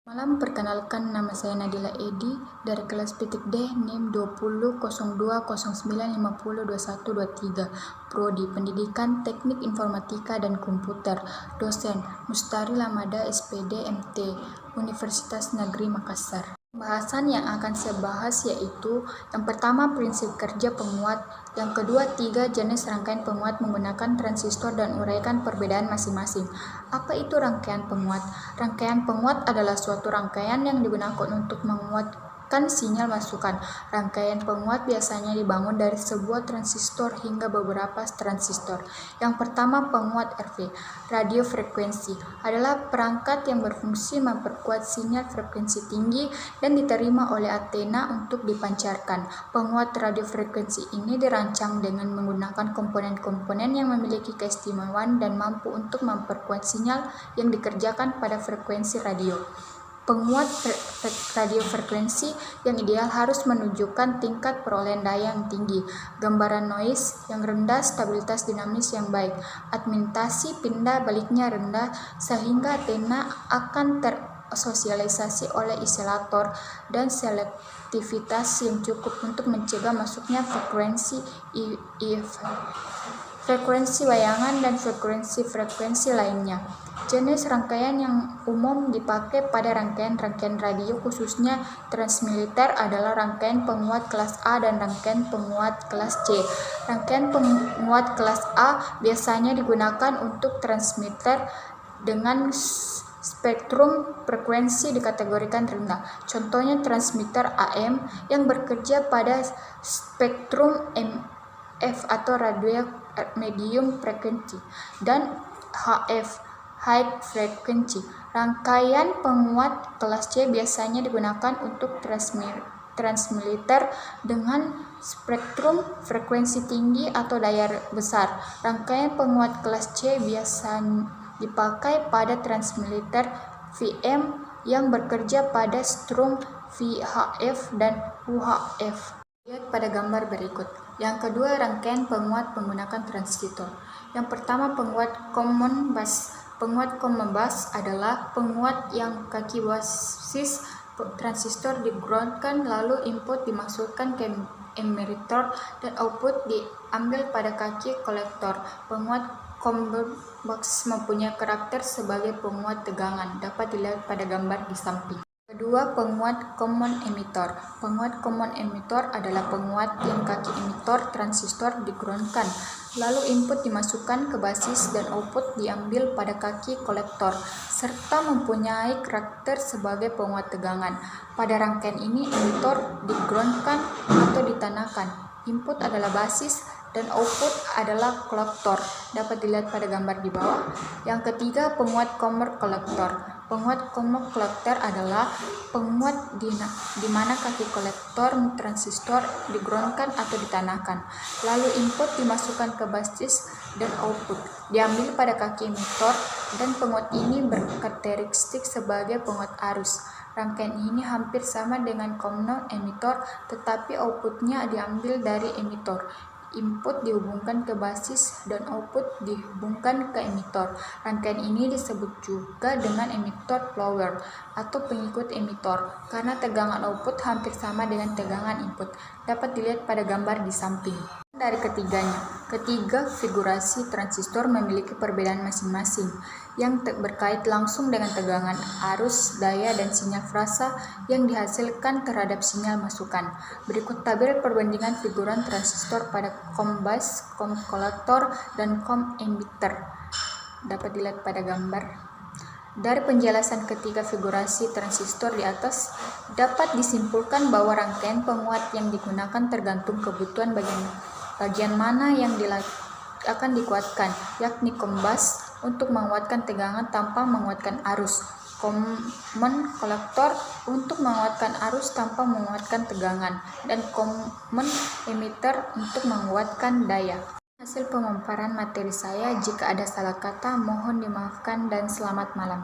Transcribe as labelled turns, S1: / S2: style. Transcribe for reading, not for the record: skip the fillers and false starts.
S1: Malam, perkenalkan, nama saya Nadila Edi dari kelas Petik D, NIM 200209502123, Prodi Pendidikan Teknik Informatika dan Komputer, dosen Mustari Lamada SPD MT, Universitas Negeri Makassar. Pembahasan yang akan saya bahas yaitu yang pertama prinsip kerja penguat, yang kedua 3 jenis rangkaian penguat menggunakan transistor dan uraikan perbedaan masing-masing. Apa itu rangkaian penguat? Rangkaian penguat adalah suatu rangkaian yang digunakan untuk menguatkan sinyal masukan. Rangkaian penguat biasanya dibangun dari sebuah transistor hingga beberapa transistor. Yang pertama, penguat RF, radio frekuensi, adalah perangkat yang berfungsi memperkuat sinyal frekuensi tinggi dan diterima oleh antena untuk dipancarkan. Penguat radio frekuensi ini dirancang dengan menggunakan komponen-komponen yang memiliki keistimewaan dan mampu untuk memperkuat sinyal yang dikerjakan pada frekuensi radio. Penguat radio frekuensi yang ideal harus menunjukkan tingkat perolehan daya yang tinggi, gambaran noise yang rendah, stabilitas dinamis yang baik, admintasi pindah baliknya rendah, sehingga antena akan tersosialisasi oleh isolator, dan selektivitas yang cukup untuk mencegah masuknya frekuensi frekuensi bayangan dan frekuensi lainnya. Jenis rangkaian yang umum dipakai pada rangkaian radio khususnya transmiliter adalah rangkaian penguat kelas A dan rangkaian penguat kelas C. Rangkaian penguat kelas A biasanya digunakan untuk transmitter dengan spektrum frekuensi dikategorikan rendah. Contohnya transmitter AM yang bekerja pada spektrum MF atau radio medium frekuensi, dan HF high frequency. Rangkaian penguat kelas C biasanya digunakan untuk transmiliter dengan spektrum frekuensi tinggi atau daya besar. Rangkaian penguat kelas C biasanya dipakai pada transmiliter VM yang bekerja pada strum VHF dan UHF. Lihat pada gambar berikut. Yang kedua, rangkaian penguat menggunakan transistor. Yang pertama, penguat common bus. Penguat common bus adalah penguat yang kaki basis transistor di-groundkan, lalu input dimasukkan ke emitter dan output diambil pada kaki kolektor. Penguat common bus mempunyai karakter sebagai penguat tegangan, dapat dilihat pada gambar di samping. Kedua, penguat common emitter. Penguat common emitter adalah penguat yang kaki emitter transistor di-groundkan, lalu input dimasukkan ke basis dan output diambil pada kaki kolektor, serta mempunyai karakter sebagai penguat tegangan. Pada rangkaian ini, emitter di-groundkan atau ditanahkan. Input adalah basis dan output adalah kolektor, dapat dilihat pada gambar di bawah. Yang ketiga, penguat common kolektor. Penguat common kolektor adalah penguat di mana kaki kolektor transistor di-groundkan atau ditanahkan, lalu input dimasukkan ke basis dan output diambil pada kaki emitter, dan penguat ini berkarakteristik sebagai penguat arus. Rangkaian ini hampir sama dengan common emitter, tetapi outputnya diambil dari emitter. Input dihubungkan ke basis dan output dihubungkan ke emitter. Rangkaian ini disebut juga dengan emitter follower atau pengikut emitter karena tegangan output hampir sama dengan tegangan input, dapat dilihat pada gambar di samping. Dari ketiga figurasi transistor memiliki perbedaan masing-masing yang berkait langsung dengan tegangan, arus, daya, dan sinyal fase yang dihasilkan terhadap sinyal masukan. Berikut tabel perbandingan figuran transistor pada COM bus, COM kolektor, dan COM emitter, dapat dilihat pada gambar. Dari penjelasan ketiga figurasi transistor di atas, dapat disimpulkan bahwa rangkaian penguat yang digunakan tergantung kebutuhan bagian mana yang akan dikuatkan, yakni COM bus untuk menguatkan tegangan tanpa menguatkan arus, common kolektor untuk menguatkan arus tanpa menguatkan tegangan, dan common emitter untuk menguatkan daya. Hasil pemaparan materi saya, jika ada salah kata mohon dimaafkan dan selamat malam.